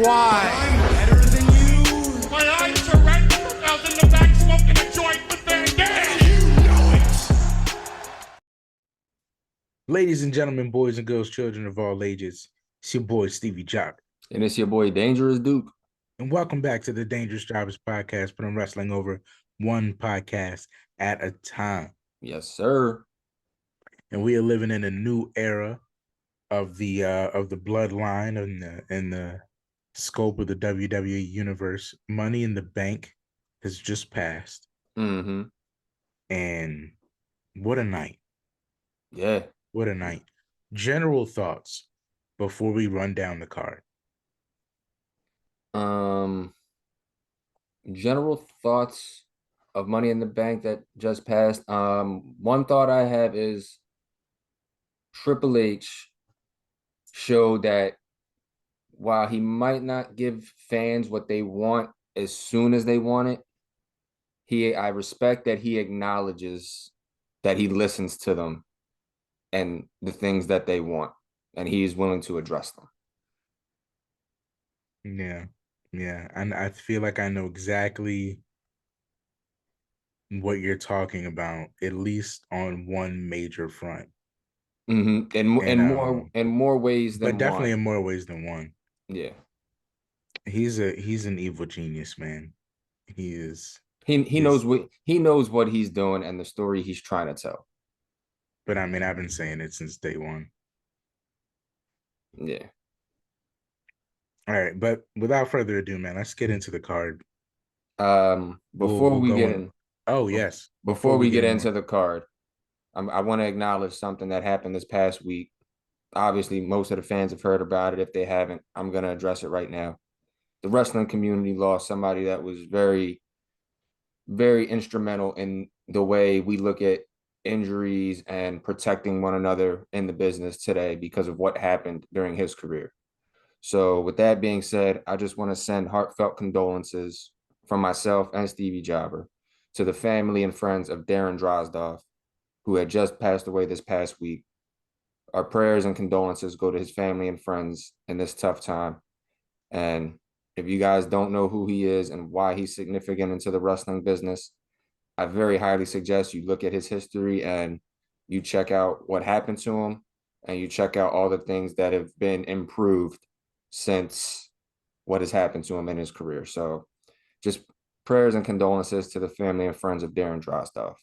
why. I'm better than you. My eyes are red. I was in the back smoking a joint with Van Dam. You know it. Ladies and gentlemen, boys and girls, children of all ages, it's your boy Stevie Jobber. And it's your boy Dangerous Duke. And welcome back to the Dangerous Jobbers podcast, putting wrestling over one podcast at a time. Yes, sir. And we are living in a new era of the bloodline and the scope of the WWE universe. Money in the Bank has just passed. Mm-hmm. And what a night. Yeah. What a night. General thoughts before we run down the card. General thoughts of Money in the Bank that just passed. One thought I have is Triple H showed that while he might not give fans what they want as soon as they want it, I respect that he acknowledges that he listens to them and the things that they want, and he is willing to address them. Yeah. And I feel like I know exactly what you're talking about, at least on one major front. Mm-hmm. In more ways than but definitely one. in more ways than one. Yeah. He's an evil genius, man. He is. He knows what he's doing and the story he's trying to tell. But I mean, I've been saying it since day one. Yeah. All right, but without further ado, man, let's get into the card. Before we get into the card, I want to acknowledge something that happened this past week. Obviously, most of the fans have heard about it. If they haven't, I'm going to address it right now. The wrestling community lost somebody that was very, very instrumental in the way we look at injuries and protecting one another in the business today because of what happened during his career. So with that being said, I just want to send heartfelt condolences from myself and Stevie Jobber to the family and friends of Darren Drozdov, who had just passed away this past week. Our prayers and condolences go to his family and friends in this tough time. And if you guys don't know who he is and why he's significant into the wrestling business, I very highly suggest you look at his history and you check out what happened to him and you check out all the things that have been improved since what has happened to him in his career. So just prayers and condolences to the family and friends of Darren Drozdov.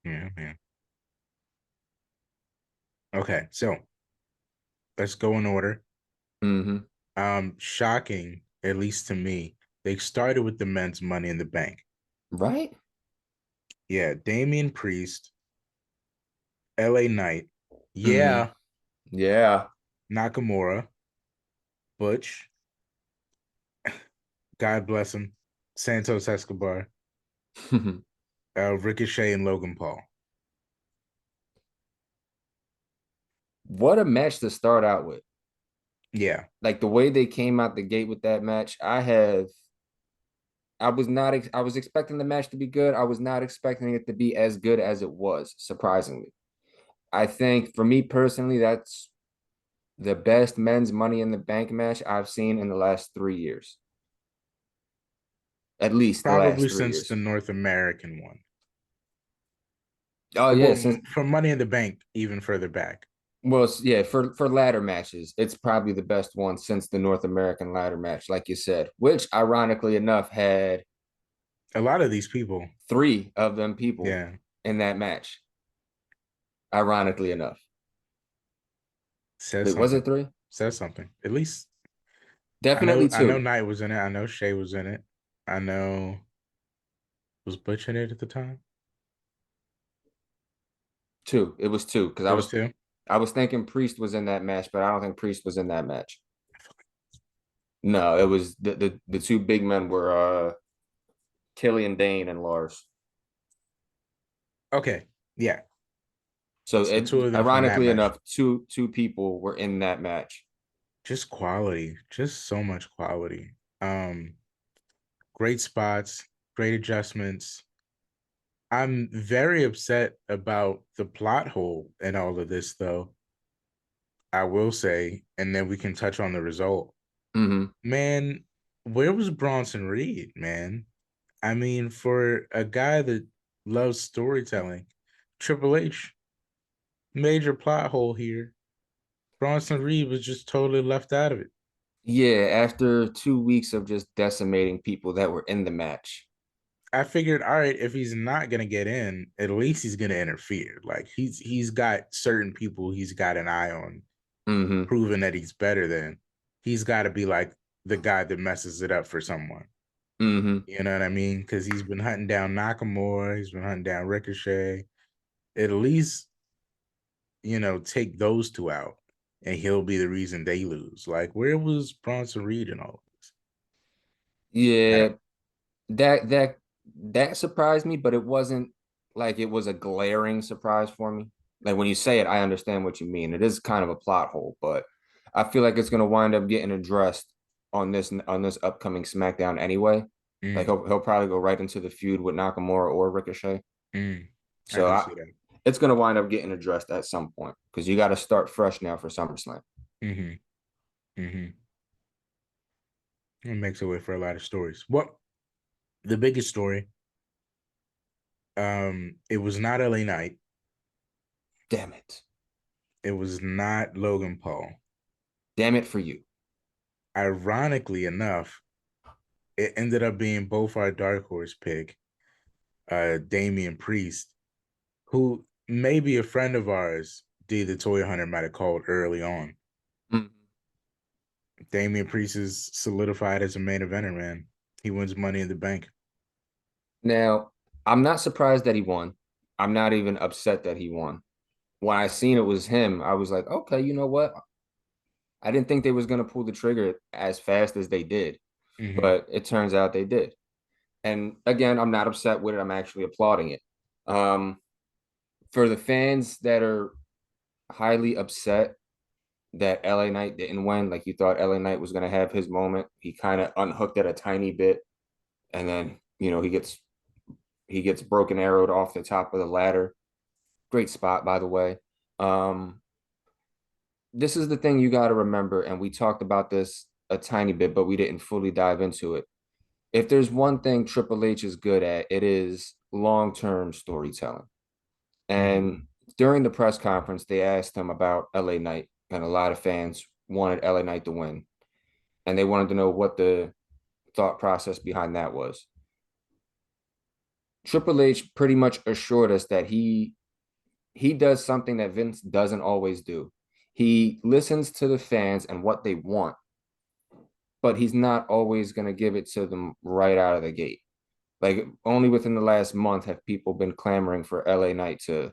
Yeah, man. Okay, so let's go in order. Mm-hmm. Shocking, at least to me. They started with the men's Money in the Bank. Right? Yeah, Damian Priest, LA Knight. Yeah. Mm-hmm. Yeah. Nakamura, Butch, God bless him, Santos Escobar, Ricochet, and Logan Paul. What a match to start out with. Yeah. Like the way they came out the gate with that match, I was expecting the match to be good. I was not expecting it to be as good as it was, surprisingly. I think for me personally, that's the best men's Money in the Bank match I've seen in the last 3 years. At least probably since the North American one. Oh, yeah. From Money in the Bank, even further back. Well, yeah, for ladder matches, it's probably the best one since the North American ladder match, like you said, which ironically enough had a lot of these people. 3 of them people yeah. in that match. Ironically enough. Was it 3? Says something. At least. Definitely 2. I know Knight was in it. I know Shea was in it. I know. Was Butch in it at the time? 2. It was 2 because I was thinking Priest was in that match, but I don't think Priest was in that match. No, it was the 2 big men were Killian Dane and Lars. Okay, yeah. So ironically enough, two people were in that match. Just quality, just so much quality. Great spots, great adjustments. I'm very upset about the plot hole in all of this, though. I will say, and then we can touch on the result. Mm-hmm. Man, where was Bronson Reed, man? I mean, for a guy that loves storytelling, Triple H, major plot hole here. Bronson Reed was just totally left out of it. Yeah, after 2 weeks of just decimating people that were in the match. I figured, all right, if he's not gonna get in, at least he's gonna interfere. Like he's got certain people he's got an eye on, Mm-hmm. proving that he's better than. He's got to be like the guy that messes it up for someone. Mm-hmm. You know what I mean? Because he's been hunting down Nakamura, he's been hunting down Ricochet. At least, take those two out, and he'll be the reason they lose. Like, where was Bronson Reed in all of this? Yeah, that that that surprised me, but it wasn't like it was a glaring surprise for me. Like when you say it, I understand what you mean. It is kind of a plot hole, but I feel like it's gonna wind up getting addressed on this upcoming SmackDown anyway. Like Mm, he'll probably go right into the feud with Nakamura or Ricochet. mm, I So can see that. it's gonna wind up getting addressed at some point because you got to start fresh now for SummerSlam. Mm-hmm. Mm-hmm. It makes it way for a lot of stories. What the biggest story? It was not LA Knight. Damn it! It was not Logan Paul. Damn it for you! Ironically enough, it ended up being both our dark horse pick, Damian Priest, who maybe a friend of ours, D the Toy Hunter, might have called early on. Mm. Damian Priest is solidified as a main eventer, man. He wins Money in the Bank. Now I'm not surprised that he won. I'm not even upset that he won. When I seen it was him, I was like, okay, you know what? I didn't think they was gonna pull the trigger as fast as they did, Mm-hmm. but it turns out they did. And again, I'm not upset with it. I'm actually applauding it. Um, for the fans that are highly upset that LA Knight didn't win, like you thought LA Knight was gonna have his moment, he kind of unhooked it a tiny bit, and then he gets broken arrowed off the top of the ladder. Great spot, by the way. Um, this is the thing you got to remember, and we talked about this a tiny bit, but we didn't fully dive into it. If there's one thing Triple H is good at, it is long-term storytelling. Mm-hmm. And during the press conference, they asked him about LA Knight, and a lot of fans wanted LA Knight to win, and they wanted to know what the thought process behind that was. Triple H pretty much assured us that he does something that Vince doesn't always do. He listens to the fans and what they want, but he's not always going to give it to them right out of the gate. Like only within the last month have people been clamoring for LA Knight to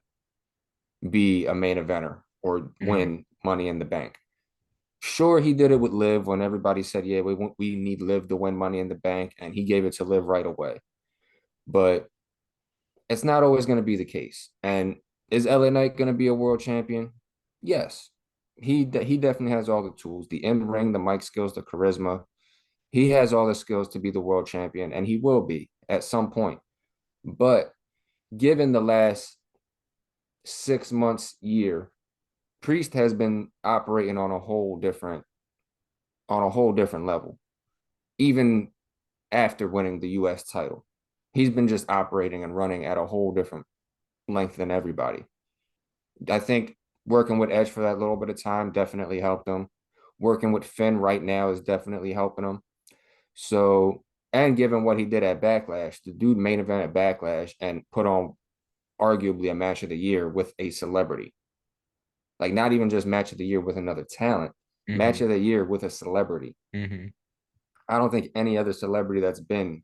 be a main eventer or Mm-hmm. win Money in the Bank. Sure, he did it with Liv when everybody said, "Yeah, we need Liv to win Money in the Bank," and he gave it to Liv right away. But it's not always going to be the case. And is LA Knight going to be a world champion? Yes. He definitely has all the tools, the in ring, the mic skills, the charisma. He has all the skills to be the world champion, and he will be at some point. But given the last 6 months, year, Priest has been operating on a whole different level, even after winning the US title. He's been just operating and running at a whole different length than everybody. I think working with Edge for that little bit of time definitely helped him. Working with Finn right now is definitely helping him. So, and given what he did at Backlash, the dude main event at Backlash and put on arguably a match of the year with a celebrity. Like not even just match of the year with another talent, match Mm-hmm. of the year with a celebrity. Mm-hmm. I don't think any other celebrity that's been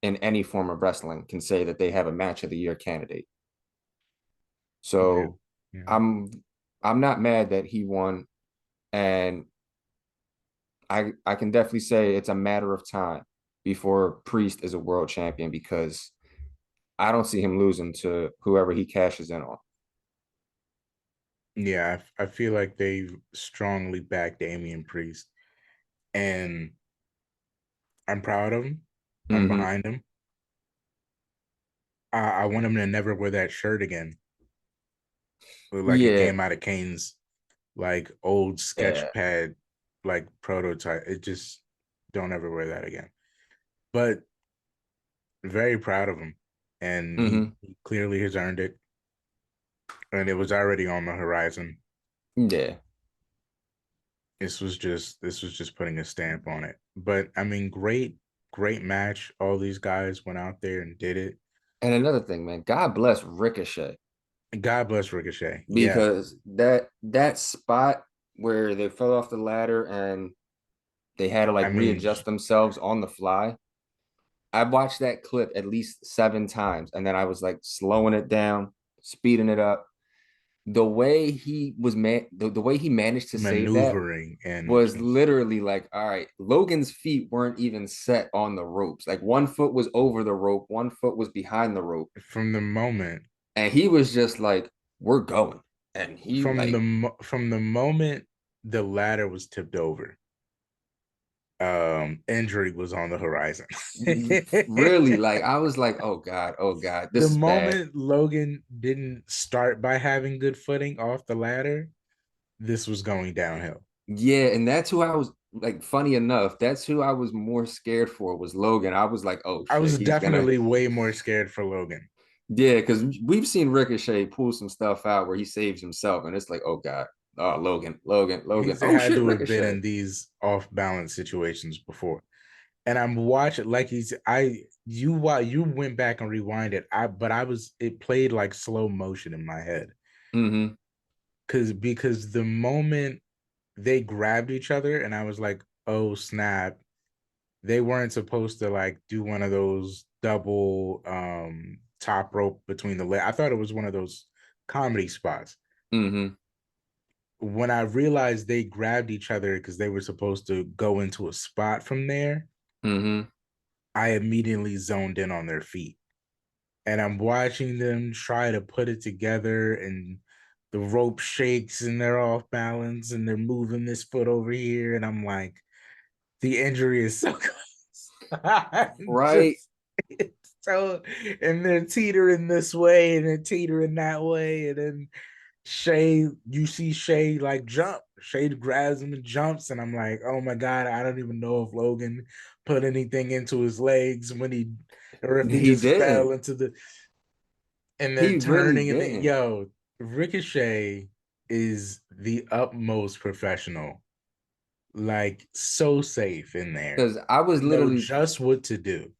in any form of wrestling can say that they have a match of the year candidate. Yeah. So Yeah. I'm I'm not mad that he won, and I can definitely say it's a matter of time before Priest is a world champion because I don't see him losing to whoever he cashes in on. Yeah, I feel like they strongly back Damian Priest, and I'm proud of him. I'm Mm-hmm. behind him. I want him to never wear that shirt again. Look like it Yeah, came out of Kane's like old sketch Yeah. pad like prototype. It just don't ever wear that again. But very proud of him. And Hmm. he clearly has earned it. And it was already on the horizon. Yeah. This was just putting a stamp on it. But I mean, great match. All these guys went out there and did it. And another thing, man, God bless Ricochet God bless Ricochet. Yeah. because that spot where they fell off the ladder and they had to I like mean, readjust themselves on the fly. I watched that clip at least 7 times, and then I was like slowing it down, speeding it up. The way he was the way he managed to save that maneuvering and was just literally like, all right, Logan's feet weren't even set on the ropes. Like one foot was over the rope, one foot was behind the rope, from the moment and he was just like, "We're going," and he from like from the moment the ladder was tipped over, injury was on the horizon. really like I was like, oh god, The this is bad. moment Logan didn't start by having good footing off the ladder, this was going downhill. Yeah, and that's who I was like. Funny enough, that's who I was more scared for was Logan. I was like, oh I shit, was he's gonna. definitely way more scared for Logan. Yeah, because we've seen Ricochet pull some stuff out where he saves himself, and it's like, oh god, oh Logan. He's Oh had shit, to have been Ricochet. in these off balance situations before. And I'm watching like you went back and rewinded. It played like slow motion in my head. Mm-hmm. Because the moment they grabbed each other and I was like, oh snap, they weren't supposed to like do one of those double top rope between the leg. I thought it was one of those comedy spots. Mm-hmm. When I realized they grabbed each other because they were supposed to go into a spot from there, Mm-hmm. I immediately zoned in on their feet. And I'm watching them try to put it together, and the rope shakes and they're off balance and they're moving this foot over here. And I'm like, the injury is so close. Right. Just it's so, and they're teetering this way and they're teetering that way. And then you see Shay like jump. Shay grabs him and jumps, and I'm like, oh my god, I don't even know if Logan put anything into his legs when or if he He just fell didn't. into the, and they're He really turning, and didn't. yo, Ricochet is the utmost professional, like so safe in there, Because I was know literally just what to do.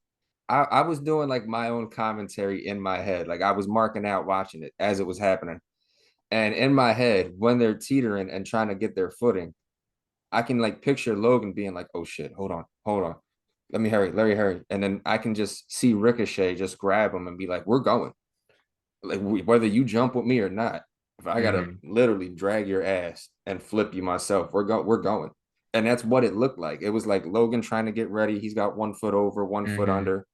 I was doing like my own commentary in my head. Like I was marking out watching it as it was happening. And in my head, when they're teetering and trying to get their footing, I can like picture Logan being like, oh shit, hold on. Let me hurry. And then I can just see Ricochet just grab him and be like, we're going. Like whether you jump with me or not, if I gotta Mhm. literally drag your ass and flip you myself, we're going. And that's what it looked like. It was like Logan trying to get ready. He's got one foot over, one foot Mhm. under.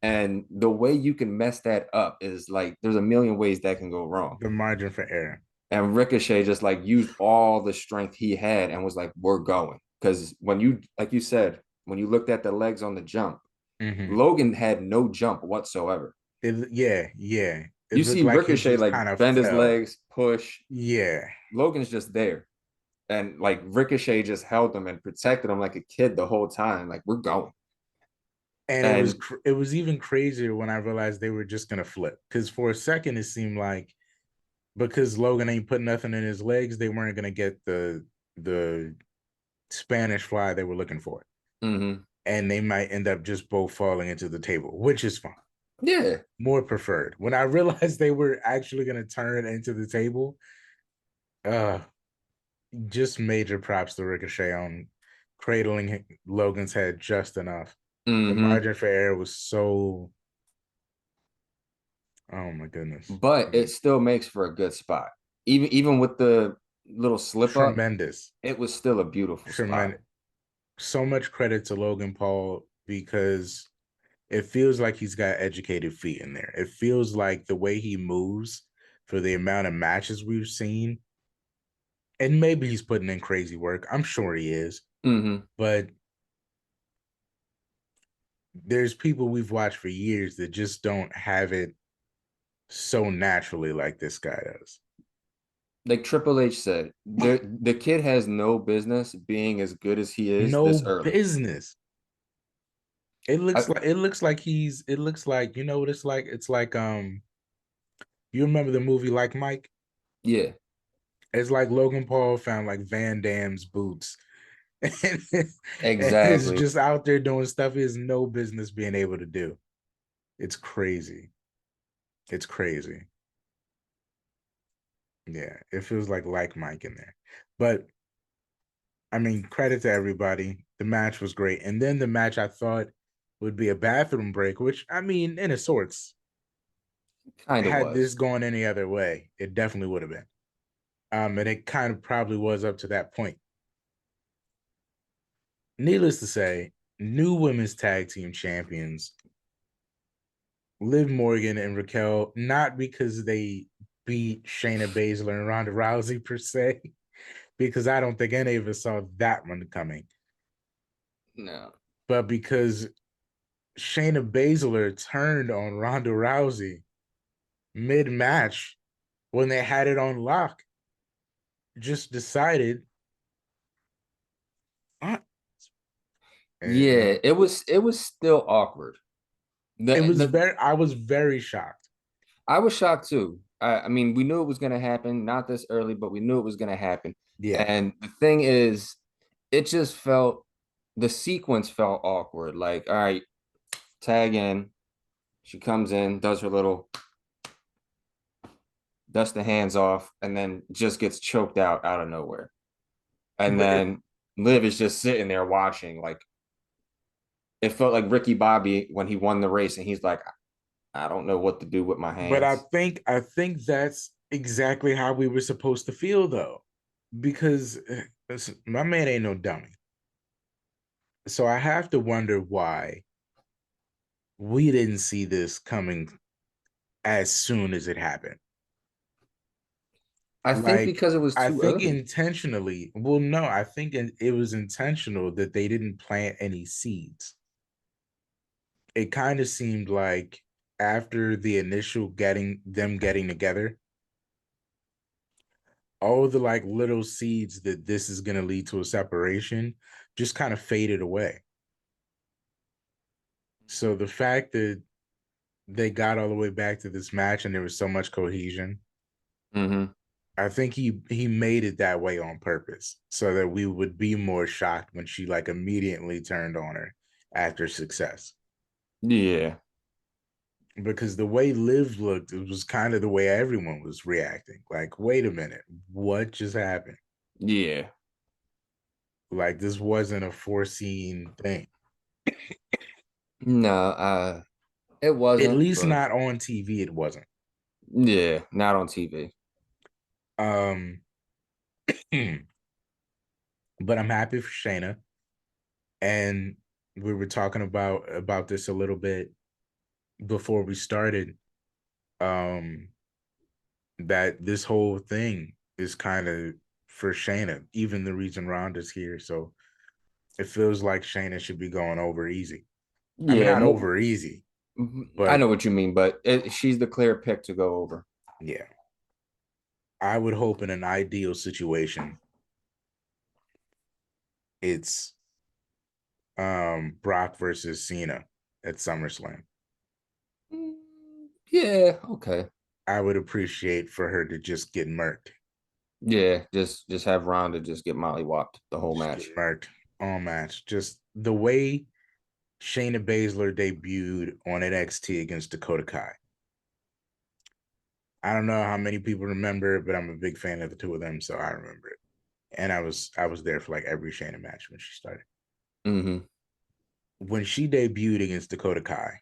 And the way you can mess that up is like there's a million ways that can go wrong. The margin for error. And Ricochet just like used all the strength he had and was like, we're going. Because when you, like you said, when you looked at the legs on the jump, Mhm. Logan had no jump whatsoever. Yeah. It You looked see like he Ricochet just like kind of bend his fell. legs, push. Yeah. Logan's just there. And like Ricochet just held him and protected him like a kid the whole time. Like, we're going. And And it was even crazier when I realized they were just gonna flip. Because for a second it seemed like because Logan ain't put nothing in his legs, they weren't gonna get the Spanish fly they were looking for. mm-hmm. And they might end up just both falling into the table, which is fine. Yeah. More preferred. When I realized they were actually gonna turn into the table, uh just major props to Ricochet on cradling Logan's head just enough. The Mm-hmm. margin for error was so, oh my goodness. But it still makes for a good spot. Even with the little slip up, Tremendous. it was still a beautiful spot. Tremendous. So much credit to Logan Paul because it feels like he's got educated feet in there. It feels like the way he moves for the amount of matches we've seen, and maybe he's putting in crazy work. I'm sure he is, Mm-hmm. but there's people we've watched for years that just don't have it so naturally like this guy does. like Triple H said, the kid has no business being as good as he is No this early. business. It looks like you know what it's like? It's like you remember the movie Like Mike? Yeah, It's like Logan Paul found like Van Damme's boots and is exactly. just out there doing stuff he has no business being able to do. It's crazy. It's crazy. Yeah, it feels like Mike in there. But I mean, credit to everybody. The match was great. And then the match I thought would be a bathroom break, which I mean, in a sorts, Kind of had this was. gone any other way, it definitely would have been. And it kind of probably was up to that point. Needless to say, new women's tag team champions, Liv Morgan and Raquel, not because they beat Shayna Baszler and Ronda Rousey per se, because I don't think any of us saw that one coming, No. but because Shayna Baszler turned on Ronda Rousey mid-match when they had it on lock, just decided, uh, you Yeah, know, it was still awkward. The I was very shocked. I was shocked too. I mean, we knew it was gonna happen, not this early, but we knew it was gonna happen. Yeah. And the thing is, it just felt the sequence felt awkward. Like, all right, tag in. She comes in, does her little dust the hands off, and then just gets choked out of nowhere. And But then Liv is just sitting there watching. Like it felt like Ricky Bobby when he won the race, and he's like, I don't know what to do with my but hands. I think that's exactly how we were supposed to feel though, because listen, my man ain't no dummy. So I have to wonder why we didn't see this coming as soon as it happened. I think Like, because it was I too think early. intentionally, well, no, I think it was intentional that they didn't plant any seeds. It kind of seemed like after the initial getting together, all the like little seeds that this is going to lead to a separation just kind of faded away. So the fact that they got all the way back to this match and there was so much cohesion, Mm-hmm. I think he made it that way on purpose so that we would be more shocked when she like immediately turned on her after success. Yeah. Because the way Liv looked, it was kind of the way everyone was reacting. Like, wait a minute, what just happened? Yeah. Like, this wasn't a foreseen thing. No, it At wasn't, least but not on TV, it wasn't. yeah, not on TV. Um, but I'm happy for Shayna. And we were talking about this a little bit before we started. Um, that this whole thing is kind of for Shayna, even the reason Ronda's here. So it feels like Shayna should be going over easy. I mean, Yeah, not over easy, I but know what you mean, but she's the clear pick to go over. yeah, I would hope in an ideal situation, it's Brock versus Cena at SummerSlam. Mm, yeah, okay. I would appreciate for her to just get murked. Yeah, just have Ronda just get mollywopped the whole Just get match. murked all match. Just the way Shayna Baszler debuted on NXT against Dakota Kai. I don't know how many people remember it, but I'm a big fan of the two of them, so I remember it. And I was there for like every Shayna match when she started. Mm-hmm. When she debuted against Dakota Kai,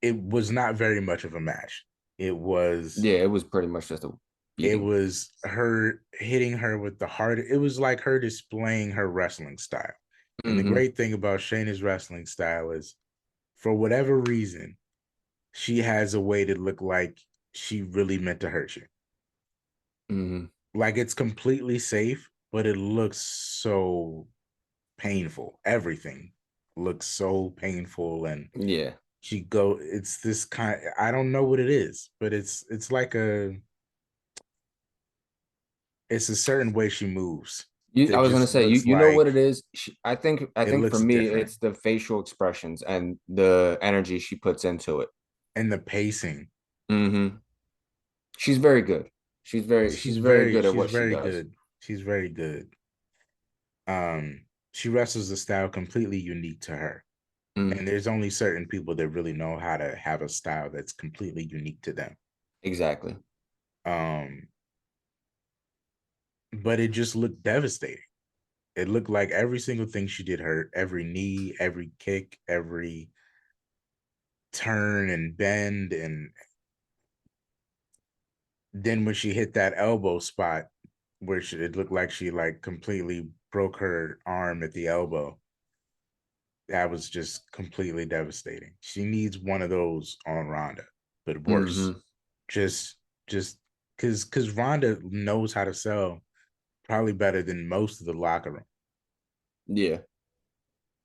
it was not very much of a match. It was Yeah, it was pretty much just a it beating. was her hitting her with the heart. It was like her displaying her wrestling style. And the Mm-hmm. great thing about Shayna's wrestling style is, for whatever reason, she has a way to look like she really meant to hurt you. Mm-hmm. Like it's completely safe, but it looks so painful. Everything looks so painful, and Yeah. it's this kind, I don't know what it is, but it's like It's a certain way she moves I that was gonna just say, looks you know what like it is. I it think for looks me, different. it's the facial expressions and the energy she puts into it. And the pacing. Hmm. She's very good. She's very good at She's what she very does. good. She's very good. She wrestles a style completely unique to her. Mm, And there's only certain people that really know how to have a style that's completely unique to them. exactly. Um, but it just looked devastating. It looked like every single thing she did hurt, every knee, every kick, every turn and bend. And then when she hit that elbow spot where it looked like she like completely broke her arm at the elbow, that was just completely devastating. She needs one of those on Ronda, but worse. Hmm. Just just because Ronda knows how to sell probably better than most of the locker room. Yeah.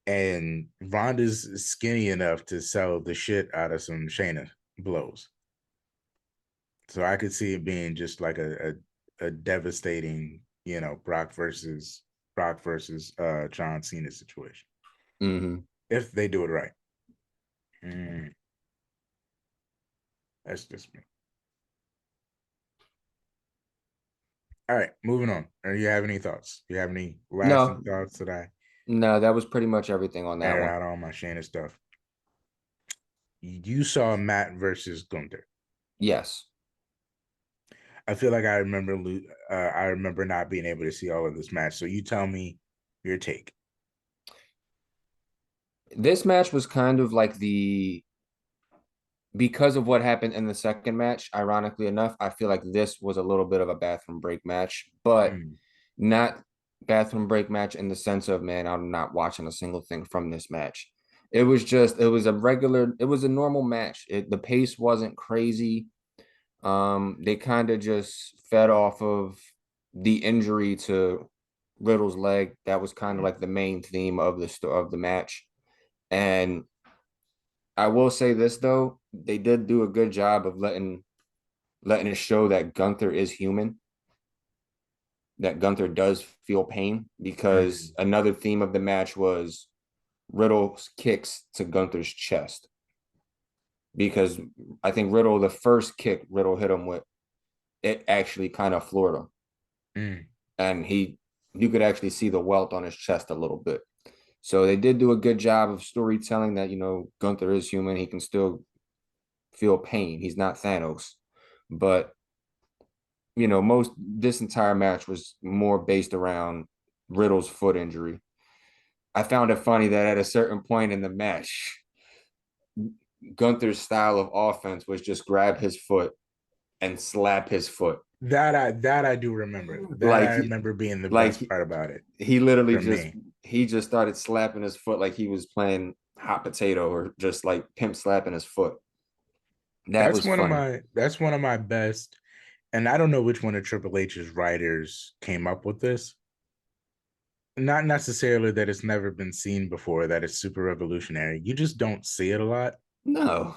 And Ronda's skinny enough to sell the shit out of some Shayna blows. So I could see it being just like a devastating, Brock versus John Cena situation. Hmm. If they do it right. Mm, that's just me. All right, moving on. Or you have any thoughts? Do you have any lasting No, thoughts that I no, that was pretty much everything on that air one. out on my Shayna stuff? You saw Matt versus Gunther. Yes. I feel like I remember not being able to see all of this match. So you tell me your take. This match was kind of like because of what happened in the second match, ironically enough, I feel like this was a little bit of a bathroom break match, but Mm, not bathroom break match in the sense of, man, I'm not watching a single thing from this match. It was a normal match. The pace wasn't crazy. They kind of just fed off of the injury to Riddle's leg. That was kind of like the main theme of the match. And I will say this though, they did do a good job of letting it show that Gunther is human, that Gunther does feel pain, because mm, another theme of the match was Riddle's kicks to Gunther's chest. Because I think Riddle, the first kick Riddle hit him with, it actually kind of floored him. mm. And you could actually see the welt on his chest a little bit. So they did do a good job of storytelling that, Gunther is human. He can still feel pain. He's not Thanos. But most this entire match was more based around Riddle's foot injury. I found it funny that at a certain point in the match, Gunther's style of offense was just grab his foot and slap his foot. That I do remember. That Like I remember being the like best part about it he literally for just me. he just started slapping his foot like he was playing hot potato, or just like pimp slapping his foot. That was funny. That's one of my best. And I don't know which one of Triple H's writers came up with this. Not necessarily that it's never been seen before, that it's super revolutionary. You just don't see it a lot. No.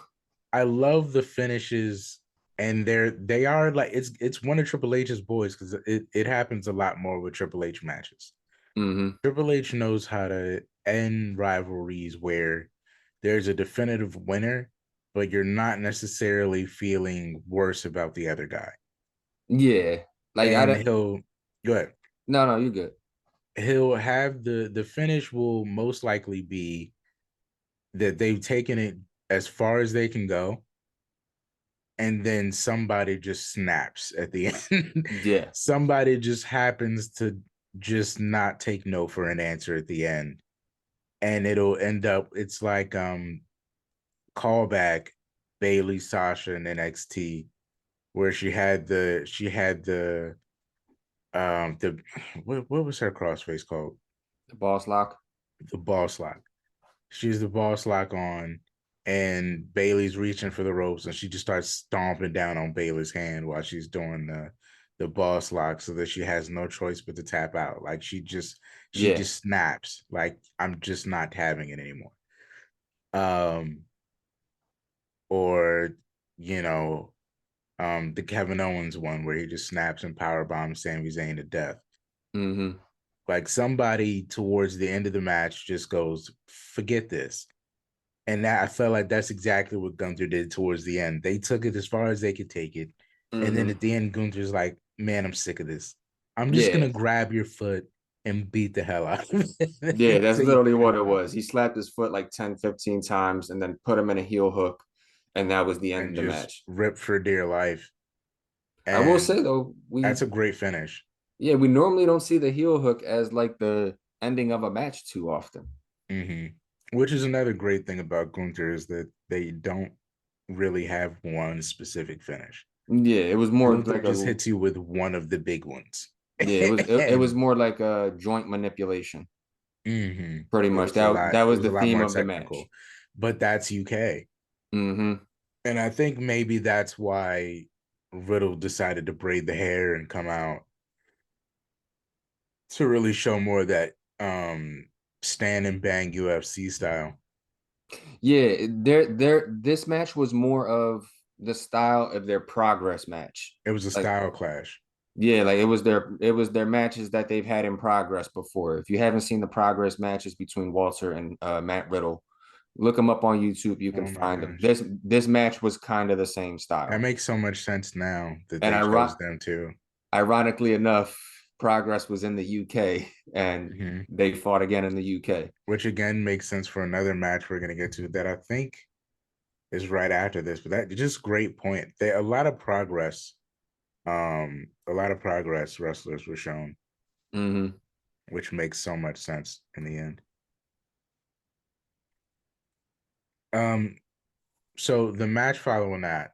I love the finishes, and they are like it's one of Triple H's boys because it happens a lot more with Triple H matches. Hmm. Triple H knows how to end rivalries where there's a definitive winner, but you're not necessarily feeling worse about the other guy. Yeah. Like I And don't. he'll go ahead. No, no, you're good. He'll have the finish will most likely be that they've taken it as far as they can go, and then somebody just snaps at the end. Yeah. Somebody just happens to just not take no for an answer at the end, and it'll end up it's like callback Bailey Sasha in NXT where she had the what was her crossface called? The boss lock. The boss lock. She's the boss lock on, and Bailey's reaching for the ropes, and she just starts stomping down on Bailey's hand while she's doing the boss lock, so that she has no choice but to tap out. Like she Yeah. just snaps. Like I'm just not having it anymore. Um, or you know, The Kevin Owens one where he just snaps and power bombs Sami Zayn to death. Mm-hmm. Like somebody towards the end of the match just goes, forget this. And that I felt like that's exactly what Gunther did towards the end. They took it as far as they could take it. And then Mm-hmm. at the end, Gunther's like, man, I'm sick of this. I'm just Yeah. gonna grab your foot and beat the hell out of it Yeah, that's until you literally what tap it out. was. He slapped his foot like 10, 15 times and then put him in a heel hook. And that was the end And of the just match. rip for dear life. I will And say though, that's a great finish. we normally don't see the heel hook as like the ending of a match too often. Which is another great thing about Gunther is that they don't really have one specific finish. Yeah, it was more Gunther like just a hits you with one of the big ones. yeah, it was And more like a joint manipulation. Pretty it much. was a lot, That it was was the a lot theme more of the match. technical. But that's UK. Mm-hmm. And I think maybe that's why Riddle decided to braid the hair and come out to really show more of that stand and bang UFC style. Yeah, this match was more of the style of their progress match. It was a Like style clash. yeah, like it was their matches that they've had in progress before. If you haven't seen the progress matches between Walter and Matt Riddle, look them up on YouTube. You can Oh my find them. gosh. This match was kind of the same That style. makes so much sense now that And they chose them too. ironically enough, progress was in the UK and Mhm. they fought again in the UK. Which again makes sense for another match we're gonna get to that I think is right after this. But that just great point. There a lot of progress. A lot of progress wrestlers were shown, Mm-hmm. which makes so much sense in the end. Um, so the match following that,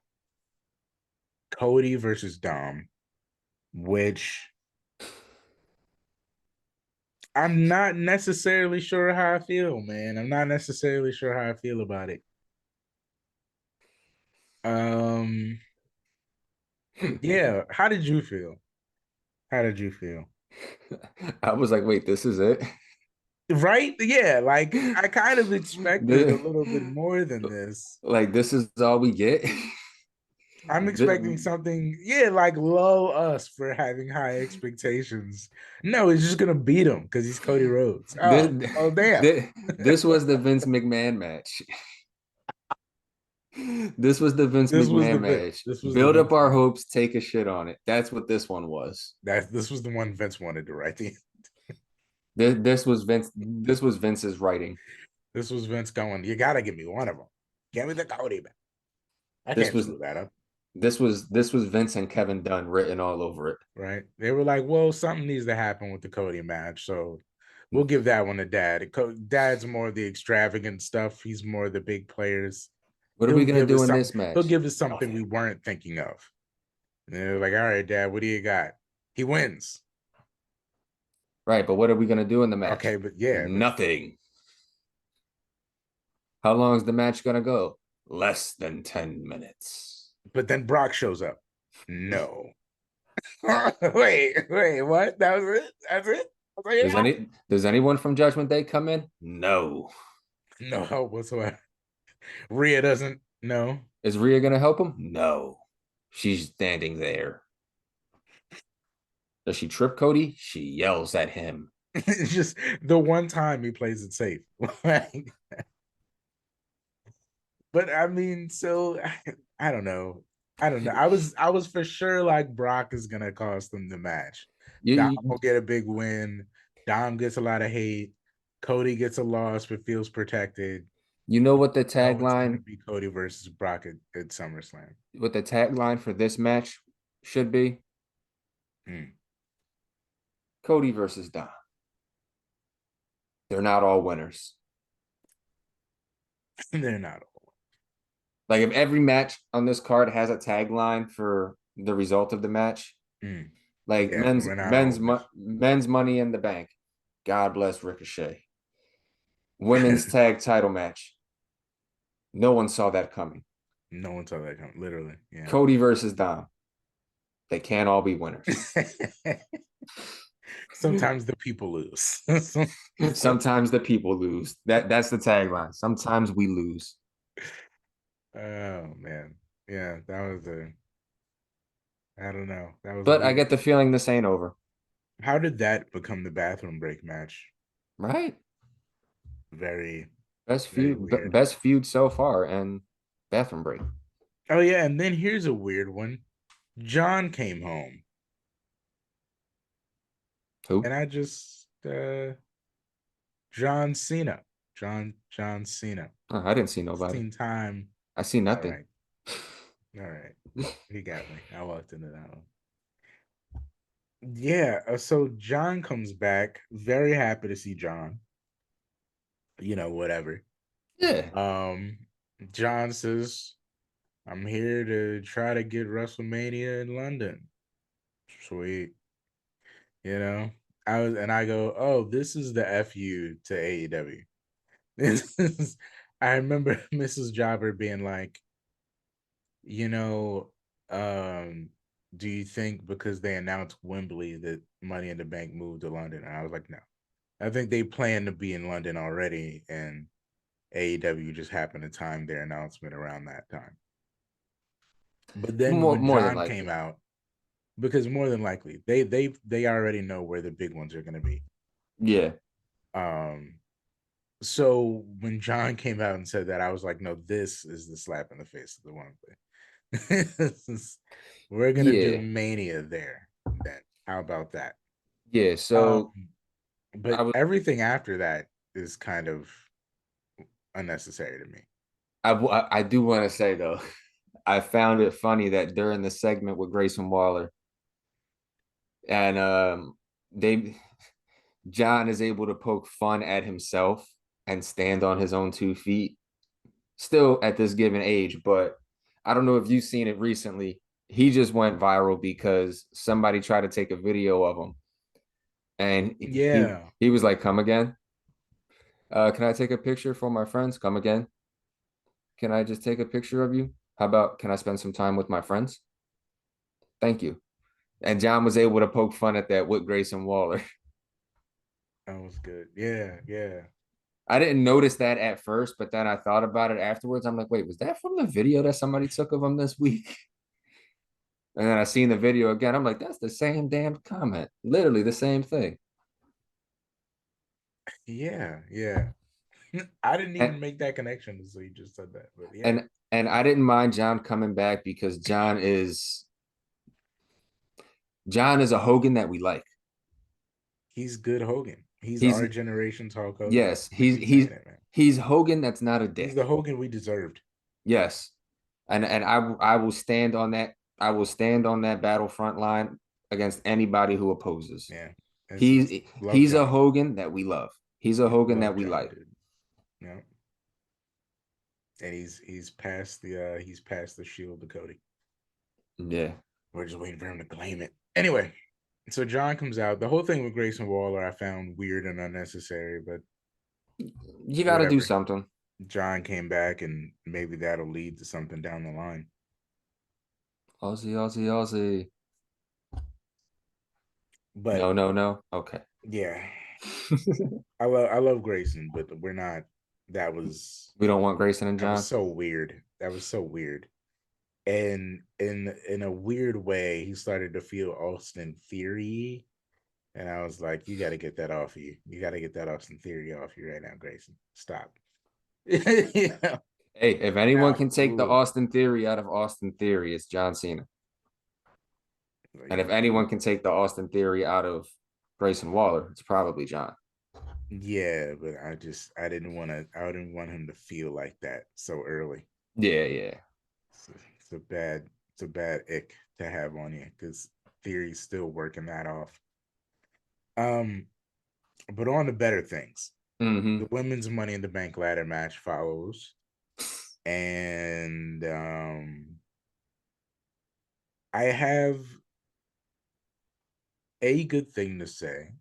Cody versus Dom, which I'm not necessarily sure how I feel, man. I'm not necessarily sure how I feel about it. Um, yeah. How did you feel? How did you feel? I was like, wait, this is it? Right? Yeah, like I kind of expected a The- little bit more than this. like this is all we get? I'm expecting The- something, yeah, like lull us for having high expectations. No, he's just gonna beat him because he's Cody Rhodes. Oh, damn. this was the Vince McMahon match. This was the Vince This was the McMahon bit. match. This was the Build up Vince our one. hopes, take a shit on it. That's what this one was. This was the one Vince wanted to write. This was Vince. This was Vince's writing. This was Vince going, you gotta give me one of them. Give me the Cody back. I This can't was screw that up. this was Vince and Kevin Dunn written all over it. Right? They were like, well, something needs to happen with the Cody match. So we'll give that one to Dad. Dad's more of the extravagant stuff. He's more of the big players. What are we He'll gonna give do us in something. this He'll match? give us something we Nothing. weren't thinking of. And they're like, all right, Dad, what do you got? He wins. Right, but what are we gonna do in the Okay, match? but yeah, but Nothing. How long is the match gonna go? Less than 10 minutes. then Brock shows up. No. wait, what? That was it? That's it? Does anyone from Judgment Day come in? No. No help whatsoever. Rhea doesn't know. Is Rhea gonna help him? No. She's standing there. Does she trip Cody? She yells at him. It's just the one time he plays it safe. But I mean, so I don't know. I don't know. I was for sure like Brock is gonna cost them the match. Dom You will get a big win. Dom gets a lot of hate. Cody gets a loss but feels protected. you know what the No, it's gonna tagline be Cody versus Brock at SummerSlam. for this match should be? Hmm. Cody versus Dom. They're not all winners. They're not. Like if every match on this card has a tagline for the result of the match, Hmm. like Yeah, we're not always. men's money in the bank. God bless Ricochet. Women's tag title match. No one saw that coming. No one saw that come. Literally, yeah. Cody versus Dom. They can't all be winners. Sometimes the people lose. Sometimes the people lose. That's the tagline. Sometimes we lose. Oh man, yeah, that was a I don't know. That was But I weird. get the feeling this ain't over, How did that become the bathroom break match? right? Very, Best very feud, weird. best feud so far, and bathroom break. Oh yeah, and then here's a weird one. John came home, Who? and I just John Cena, John Cena. Oh, I didn't see nobody. Seen time. I see All nothing. right, all right. He got me. I walked into that one. Yeah. So John comes back. Very happy to see John. Whatever. Yeah, Um, John says, "I'm here to try to get WrestleMania in London." Sweet. You know, I go, oh, this is the FU to AEW. I remember Mrs. Jobber being like, you know, um, do you think because they announced Wembley that Money in the Bank moved to London? And I was like, no. I think they plan to be in London already, and AEW just happened to time their announcement around that time. But then when more than John came likely. out, because more than likely they already know where the big ones are going to be. Yeah, Um, so when John came out and said that, I was like, no, this is the slap in the face of the one thing. We're gonna do yeah, Mania there. Then how about that? yeah. Um, So I but was, everything after that is kind of unnecessary to me. I do want to say though, I found it funny that during the segment with Grayson Waller and they John is able to poke fun at himself and stand on his own 2 feet, still at this given age. But I don't know if you've seen it recently. He just went viral because somebody tried to take a video of him, and Yeah. he was like, "Come again? Can I take a picture for my friends? Come again? Can I just take a picture of you? How about can I spend some time with my friends? Thank you." And John was able to poke fun at that with Grayson Waller. That was good. Yeah, yeah. I didn't notice that at first, but then I thought about it afterwards. I'm like, wait, was that from the video that somebody took of him this week? And then I seen the video again. I'm like, that's the same damn comment. Literally the same thing. Yeah, yeah. I didn't And even make that connection until you just said that. But yeah, and I didn't mind John coming back because John is a Hogan that we like. he's good Hogan. He's He's our generation's Hulk Hogan. yes, I keep saying it, man. he's Hogan that's not a He's dick. the Hogan we deserved. Yes. And I will stand on that. I will stand on that battlefront line against anybody who opposes. Yeah. It's love He's a John. Hogan that we love. He's a Yeah, Hogan that love we John, like. dude. Yeah. And he's passed the shield to Cody. Yeah. We're just waiting for him to claim it. Anyway, so John comes out. The whole thing with Grayson Waller I found weird and unnecessary, but You got to do whatever. something. John came back and maybe that'll lead to something down the line. Aussie, Aussie, Aussie. But No, no, no. Okay. yeah, I love Grayson, but we're not. That was We don't want Grayson and that was John. so weird. That was so weird. And in a weird way, he started to feel Austin Theory, and I was like, you got to get that off of you. You got to get that Austin Theory off you right now, Grayson. Stop. Yeah. Hey, if anyone Now, can take the ooh, Austin Theory out of Austin Theory, it's John Cena. And if anyone can take the Austin Theory out of Grayson Waller, it's probably John. yeah, but I didn't want him to feel like that so early. Yeah, yeah. It's a bad ick to have on you because Theory's still working that off. Um, but on to better things. Mm-hmm. The women's Money in the Bank ladder match follows, and I have a good thing to say,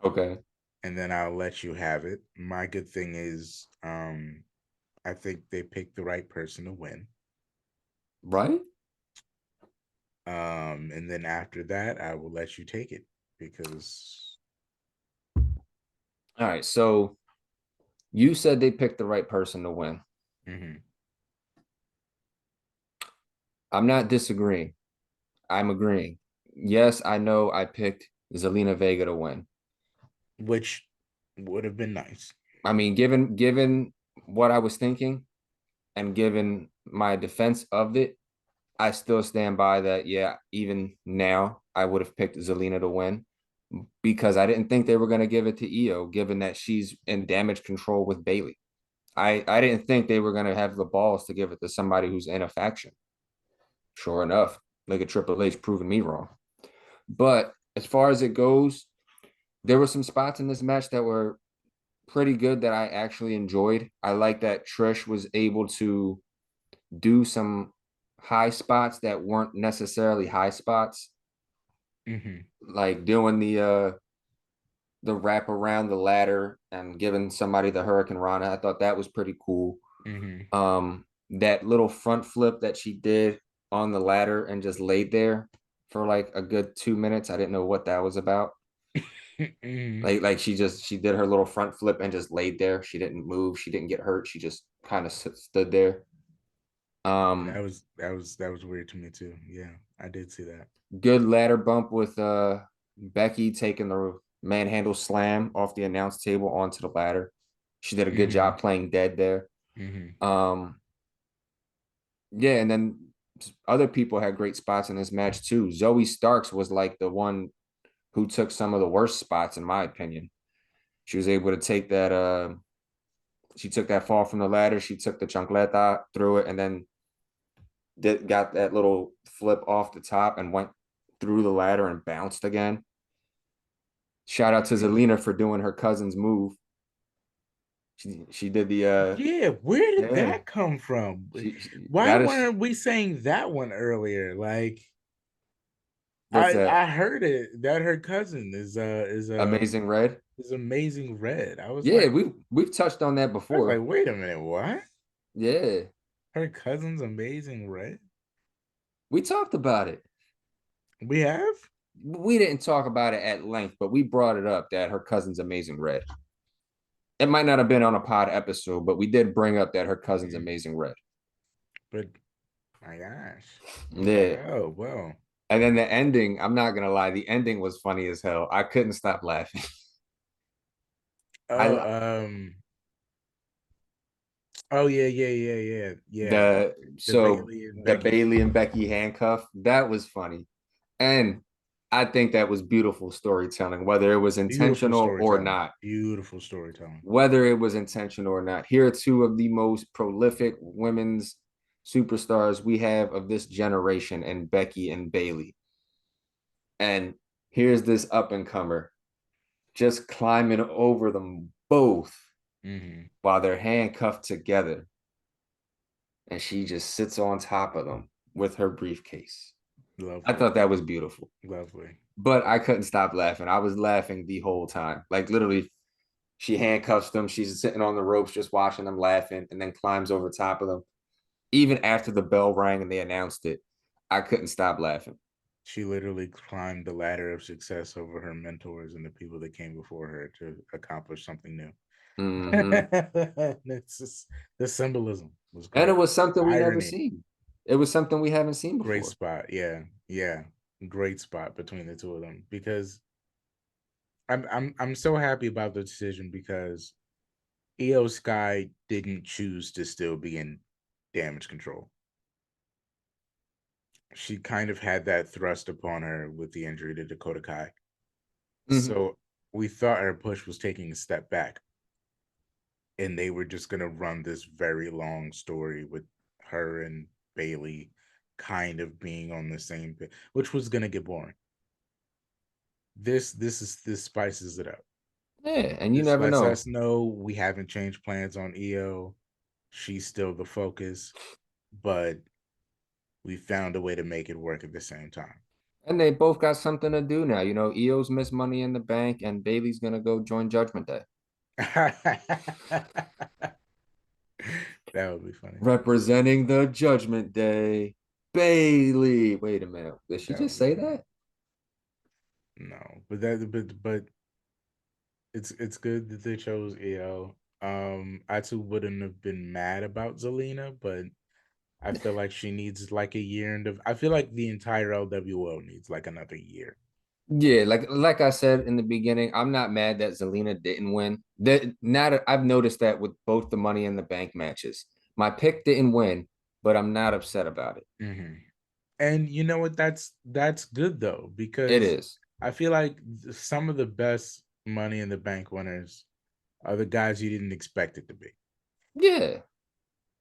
Okay. and then I'll let you have it. My good thing is, I think they picked the right person to win. Right? And then after that, I will let you take it because All right. So you said they picked the right person to win. mhm. I'm not disagreeing. I'm agreeing. Yes, I know I picked Zelina Vega to win. which would have been nice. I mean, given what I was thinking and given my defense of it, I still stand by that. Yeah, even now, I would have picked Zelina to win because I didn't think they were going to give it to Io, given that she's in damage control with Bailey. I didn't think they were going to have the balls to give it to somebody who's in a faction. Sure enough, look at Triple H proving me wrong. But as far as it goes, there were some spots in this match that were pretty good that I actually enjoyed. I like that Trish was able to do some high spots that weren't necessarily high spots, Mm-hmm. like doing the wrap around the ladder and giving somebody the Hurricane Rana. I thought that was pretty cool. Mm-hmm. That little front flip that she did on the ladder and just laid there for like a good 2 minutes. I didn't know what that was about. Mm-hmm. Like she did her little front flip and just laid there. She didn't move. She didn't get hurt. She just kind of stood there. That Um, was that was weird to me too. Yeah, I did see that. Good ladder bump with Becky taking the manhandle slam off the announce table onto the ladder. She did a good Mm-hmm. job playing dead there. Mm-hmm. Um, yeah, and then other people had great spots in this match too. Zoe Starks was like the one who took some of the worst spots, in my opinion. She was able to take that. She took that fall from the ladder. She took the chancleta, threw it, and then got that little flip off the top and went through the ladder and bounced again. Shout out to Mm-hmm. Zelina for doing her cousin's move. She did the Yeah, where did yeah. that come from? Why That is weren't we saying that one earlier? Like what's that? I heard it that her cousin Amazing Red. is amazing red. Yeah, we've touched on that I was like, before. wait a minute, what? Yeah, Her cousin's amazing red? we talked about it. We have? We didn't talk about it at length, but we brought it up that her cousin's Amazing Red. It might not have been on a pod episode, but we did bring up that her cousin's Mm, Amazing Red. but my gosh. I was like, Yeah. oh well. And then the ending, I'm not gonna lie, the ending was funny as hell. I couldn't stop laughing. Oh, I oh yeah. the The so Bailey and the Becky. Bailey and Becky handcuff, that was funny. And I think that was beautiful storytelling, whether it was Beautiful intentional or storytelling. not. Beautiful storytelling. Whether it was intentional or not. Here are two of the most prolific women's superstars we have of this generation, and Becky and Bailey. And here's this up and comer just climbing over them both Mm-hmm. while they're handcuffed together. And she just sits on top of them with her briefcase. I Lovely. thought that was beautiful, Lovely. but I couldn't stop laughing. I was laughing the whole time. Like literally, she handcuffs them. She's sitting on the ropes, just watching them laughing, and then climbs over top of them. Even after the bell rang and they announced it, I couldn't stop laughing. She literally climbed the ladder of success over her mentors and the people that came before her to accomplish something new. Mm-hmm. It's just, the symbolism was And it great. was something we never Irony, seen. It was something we haven't seen great before. spot. Yeah, yeah, great spot between the two of them because I'm so happy about the decision because Io Sky didn't choose to still be in damage control. She kind of had that thrust upon her with the injury to Dakota Kai. Mm-hmm. So we thought her push was taking a step back, and they were just gonna run this very long story with her and Bailey kind of being on the same page, which was gonna get boring. This spices it up. Yeah, and you This never lets know. us know we haven't changed plans on EO. She's still the focus, but we found a way to make it work at the same time. And they both got something to do now. You know, Eo's missed Money in the Bank, and Bailey's gonna go join Judgment Day, That would be funny. representing the Judgment Day. Bailey. Wait a minute. Did she That would just be say funny. that? No, but it's good that they chose EO. I too wouldn't have been mad about Zelina, but I feel like she needs like a year, and I feel like the entire LWO needs like another year. Yeah, like I said in the beginning, I'm not mad that Zelina didn't win. That not I've noticed that with both the Money in the Bank matches. My pick didn't win, but I'm not upset about it. Mhm. And you know what? That's good though, It because is. I feel like some of the best Money in the Bank winners are the guys you didn't expect it to be, Yeah.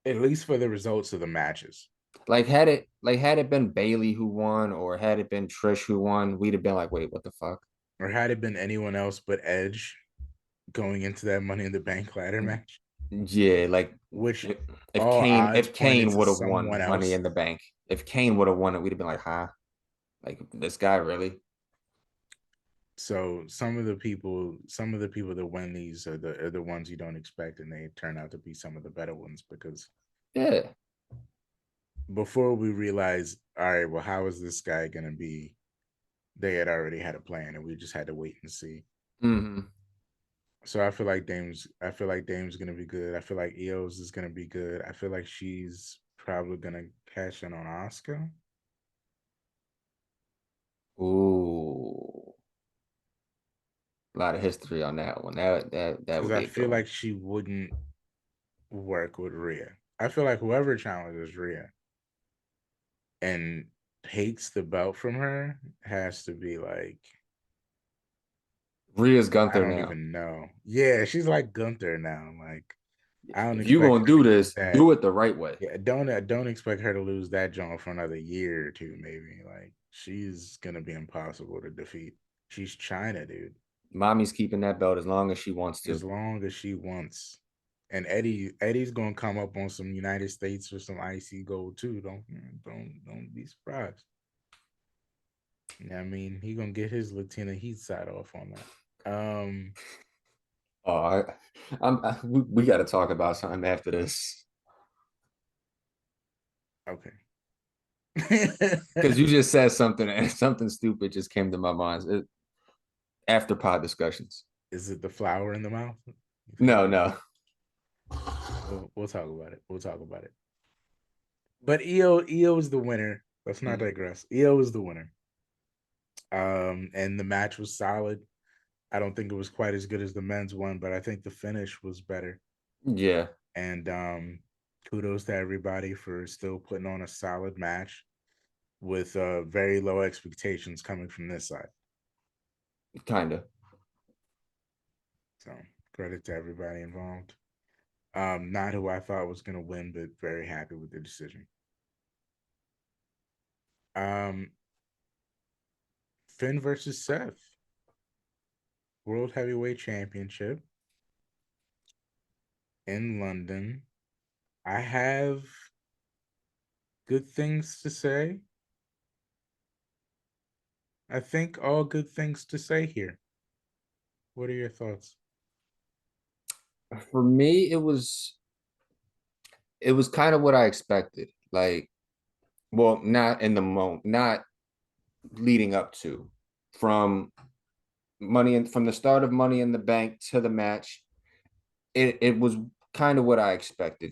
at least for the results of the matches. Had it been Bailey who won or had it been Trish who won, we'd have been like, wait, what the fuck? Or had it been anyone else but Edge going into that Money in the Bank ladder match, Yeah, like which if all Kane odds if pointed Kane to would have won someone Money else. in the Bank, if Kane would have won it, we'd have been like, huh? Like this guy really? So some of the people that win these are the ones you don't expect, and they turn out to be some of the better ones because Yeah. before we realize, all right, well, how is this guy gonna be? They had already had a plan, and we just had to wait and see. Hmm. So I feel like Dame's gonna be good. I feel like EOS is gonna be good. I feel like she's probably gonna cash in on Oscar Ooh. A lot of history on that one. That because would I be a good feel one. like she wouldn't work with Rhea. I feel like whoever challenges Rhea and takes the belt from her has to be like, Rhea's I Gunther don't now. even know. Yeah, she's like Gunther now. Like I don't If you expect gonna her do to lose this, that. do it the right way. Yeah, don't expect her to lose that joint for another year or two, maybe. Like she's gonna be impossible to defeat. She's China, dude. Mommy's keeping that belt as long as she wants As to. long as she wants. And Eddie's gonna come up on some United States or some IC gold too. Don't be surprised. I mean, he gonna get his Latina heat side off on that. Oh, we got to talk about something after this Okay. because you just said something and something stupid just came to my mind. After pod discussions. Is it the flower in the mouth? You think? No, no. We'll talk about it. We'll talk about it. But EO is the winner. Let's not Mhm. digress. EO is the winner. And the match was solid. I don't think it was quite as good as the men's one, but I think the finish was better. Yeah, And kudos to everybody for still putting on a solid match with very low expectations coming from this side. kind of. So credit to everybody involved. Not who I thought was going to win, but very happy with the decision. Um, Finn versus Seth, World Heavyweight Championship in London. I have good things to say. I think all good things to say here. What are your thoughts? For me, it was kind of what I expected. Like, well, not in the moment, not leading up to. From from the start of Money in the Bank to the match, it was kind of what I expected,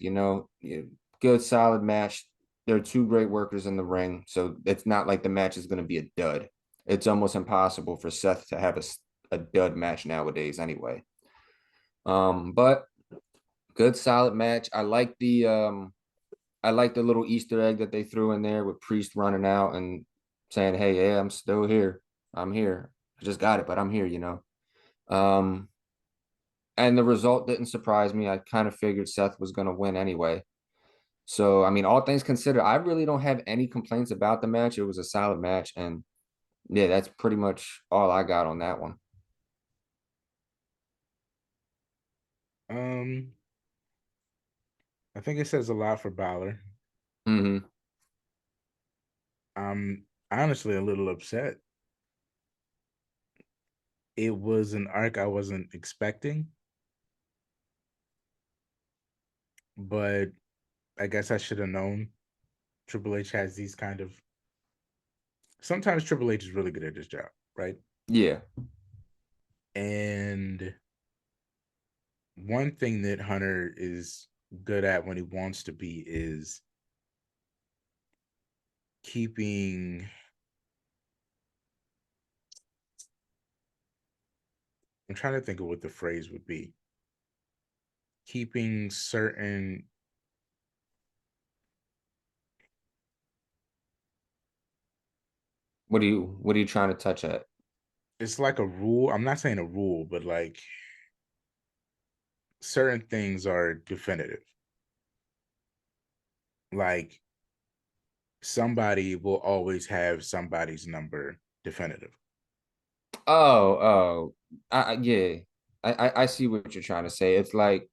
good solid match. There are two great workers in the ring, so it's not like the match is going to be a dud. It's almost impossible for Seth to have a dud match nowadays anyway. But good solid match. I like the little Easter egg that they threw in there with Priest running out and saying, "Hey, yeah, I'm still here. I'm here. I just got it, but I'm here." Um, and the result didn't surprise me. I kind of figured Seth was going to win anyway. So, I mean, all things considered, I really don't have any complaints about the match. It was a solid match, and yeah, that's pretty much all I got on that one. Um, I think it says a lot for Balor. Hmm. I'm honestly a little upset. It was an arc I wasn't expecting, but I guess I should have known Triple H has these kind of. Sometimes Triple H is really good at his job, right? Yeah. And one thing that Hunter is good at when he wants to be is keeping. I'm trying to think of what the phrase would be. Keeping certain. What are you trying to touch at? It's like a rule. I'm not saying a rule, but like certain things are definitive. Like somebody will always have somebody's number definitive. Oh, yeah. I see what you're trying to say. It's like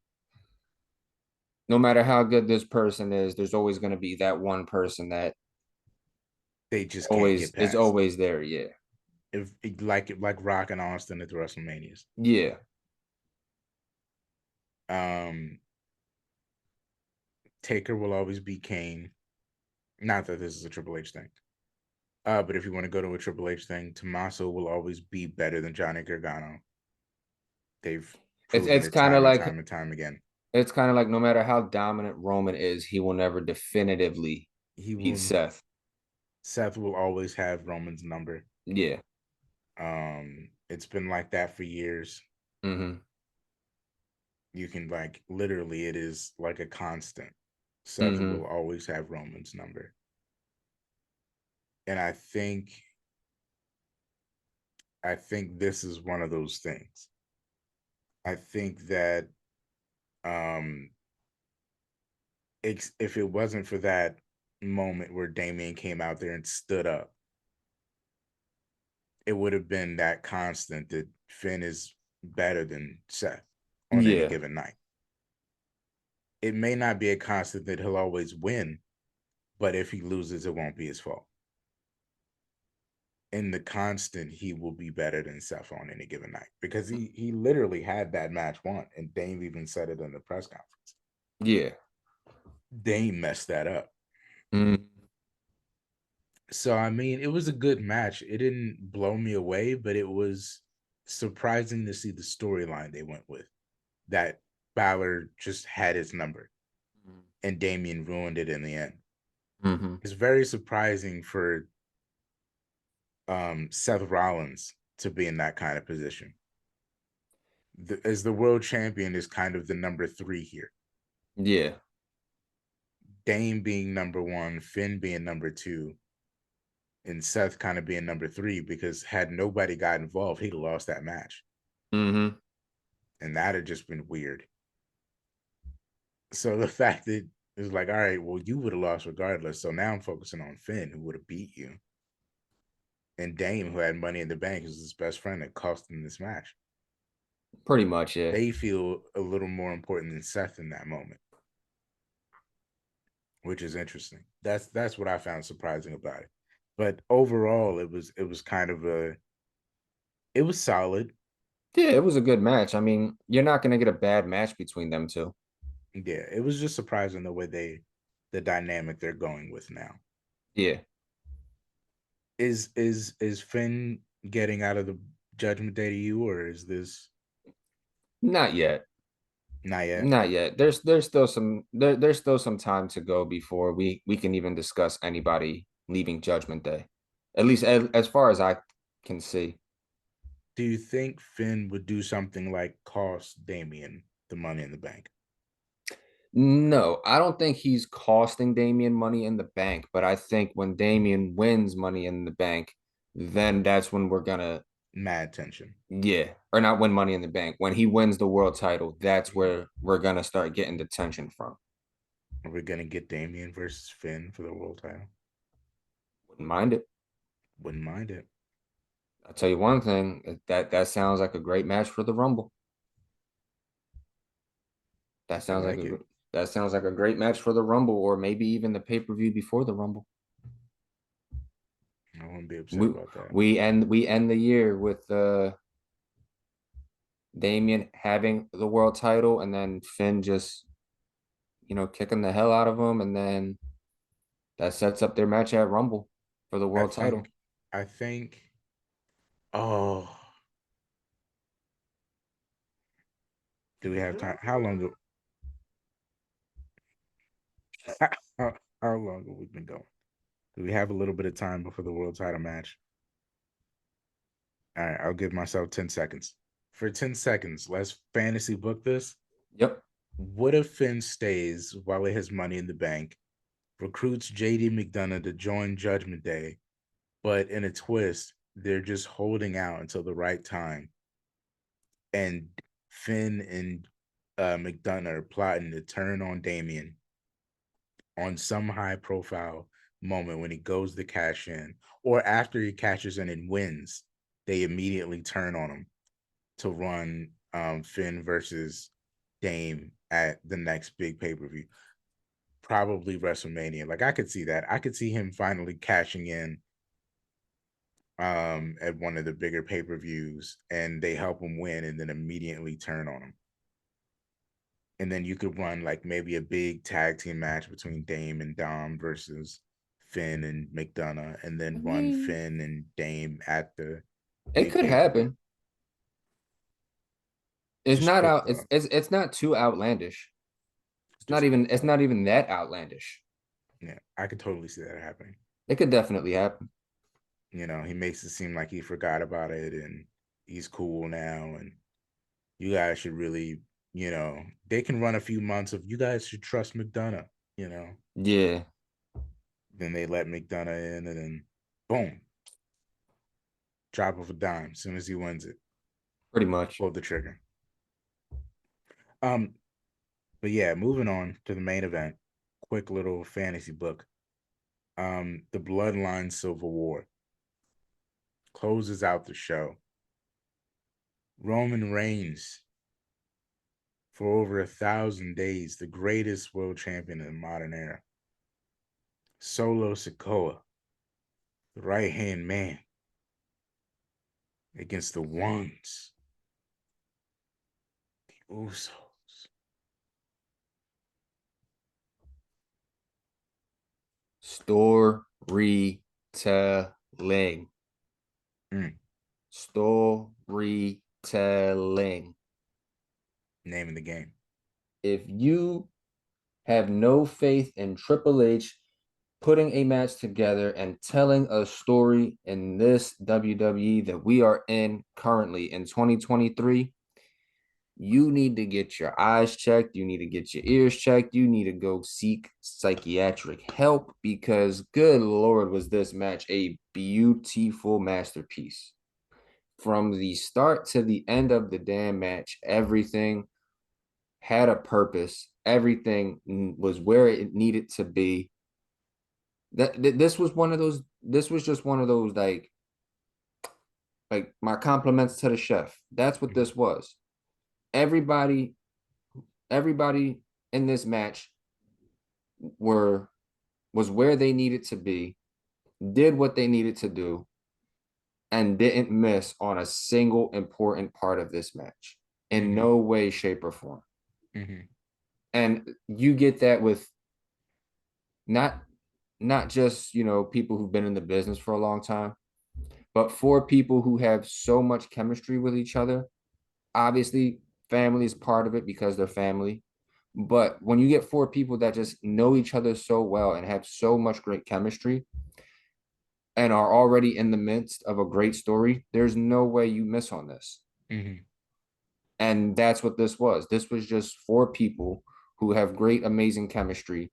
no matter how good this person is, there's always going to be that one person that They just can't always get is past. always there. Yeah. If like Rock and Austin at the WrestleManias. Yeah. Um, Taker will always be Kane. Not that this is a Triple H thing. But if you want to go to a Triple H thing, Tommaso will always be better than Johnny Gargano. They've It's proven it's it kind of time and like time and time again. it's kind of like no matter how dominant Roman is, he will never definitively He beat will. Seth. Seth will always have Roman's number. Yeah. It's been like that for years. Mm-hmm. You can like literally, it is like a constant. Seth Mm-hmm. will always have Roman's number, and I think this is one of those things. I think that um if it wasn't for that moment where Damien came out there and stood up, it would have been that constant that Finn is better than Seth on any Yeah. given night. It may not be a constant that he'll always win, but if he loses, it won't be his fault. In the constant, he will be better than Seth on any given night because he literally had that match won, and Dame even said it in the press conference. Yeah. Dame messed that up. Mm. So I mean, it was a good match. It didn't blow me away, but it was surprising to see the storyline they went with. That Balor just had his number, and Damian ruined it in the end. Mm-hmm. It's very surprising for Seth Rollins to be in that kind of position. As the world champion is kind of the number 3 here. Yeah. Dame being number 1, Finn being number 2, and Seth kind of being number 3 because had nobody got involved, he'd have lost that match. Mm-hmm. And that had just been weird. So the fact that it was like, all right, well, you would have lost regardless. So now I'm focusing on Finn, who would have beat you. And Dame, who had money in the bank, is his best friend that cost him this match. Pretty much, yeah. They feel a little more important than Seth in that moment, which is interesting. That's what I found surprising about it. But overall, it was kind of it was solid. Yeah, it was a good match. I mean, you're not gonna get a bad match between them two. Yeah, it was just surprising the way the dynamic they're going with now. Yeah. Is Finn getting out of the Judgment Day to you, or is this Not yet. not yet? Not yet. There's still some time to go before we can even discuss anybody leaving Judgment Day. At least as far as I can see. Do you think Finn would do something like cost Damien the Money in the Bank? No, I don't think he's costing Damian money in the bank, but I think when Damian wins money in the bank, then that's when we're gonna, Mad tension. yeah, or not win money in the bank. When he wins the world title, that's where we're gonna start getting the tension from. Are we gonna get Damien versus Finn for the world title? Wouldn't mind it. Wouldn't mind it. I'll tell you one thing, that sounds like a great match for the Rumble. That I sounds like like it. that sounds like a great match for the Rumble, or maybe even the pay-per-view before the Rumble. I wouldn't be upset We about that. we end the year with Damian having the world title, and then Finn just kicking the hell out of him, and then that sets up their match at Rumble for the I world title. think I think oh, do we have time? How long how long have we been going? We have a little bit of time before the world title match. All right, I'll give myself 10 seconds. For 10 seconds, let's fantasy book this. Yep. What if Finn stays while he has money in the bank, recruits JD McDonough to join Judgment Day, but in a twist, they're just holding out until the right time, and Finn and McDonough are plotting to turn on Damian on some high profile moment when he goes to cash in, or after he cashes in and wins, they immediately turn on him to run Finn versus Dame at the next big pay per view, probably WrestleMania. Like I could see that. I could see him finally cashing in at one of the bigger pay per views, and they help him win, and then immediately turn on him. And then you could run like maybe a big tag team match between Dame and Dom versus Finn and McDonough, and I then run mean, Finn and Dame at the it big could pay per view. happen. It's Just not thought, out. It's not too outlandish. It's not just even. thought It's not even that outlandish. yeah, I could totally see that happening. It could definitely happen. You know, he makes it seem like he forgot about it and he's cool now. And you guys should really, they can run a few months of you guys should trust McDonough, you know. Yeah, Then they let McDonough in and then boom, drop of a dime as soon as he wins it, pretty much. pull the trigger. Um, but yeah, moving on to the main event. Quick little fantasy book. The Bloodline Civil War closes out the show. Roman Reigns for over 1,000 days, the greatest world champion in the modern era. Solo Sikoa, the right hand man, against the ones, the Usos. Storytelling. Mm, Storytelling. name of the game. If you have no faith in Triple H putting a match together and telling a story in this WWE that we are in currently in 2023, you need to get your eyes checked. You need to get your ears checked. You need to go seek psychiatric help because, good Lord, was this match a beautiful masterpiece. From the start to the end of the damn match, everything had a purpose. Everything was where it needed to be. This was one of those. This was just one of those like my compliments to the chef. That's what Mm-hmm. this was. Everybody, everybody in this match were was where they needed to be, did what they needed to do, and didn't miss on a single important part of this match in Mm-hmm. no way, shape, or form. Mm-hmm. And you get that with not not just people who've been in the business for a long time, but for people who have so much chemistry with each other. Obviously, family is part of it because they're family. But when you get four people that just know each other so well and have so much great chemistry and are already in the midst of a great story, there's no way you miss on this. Mm-hmm. And that's what this was. This was just four people who have great, amazing chemistry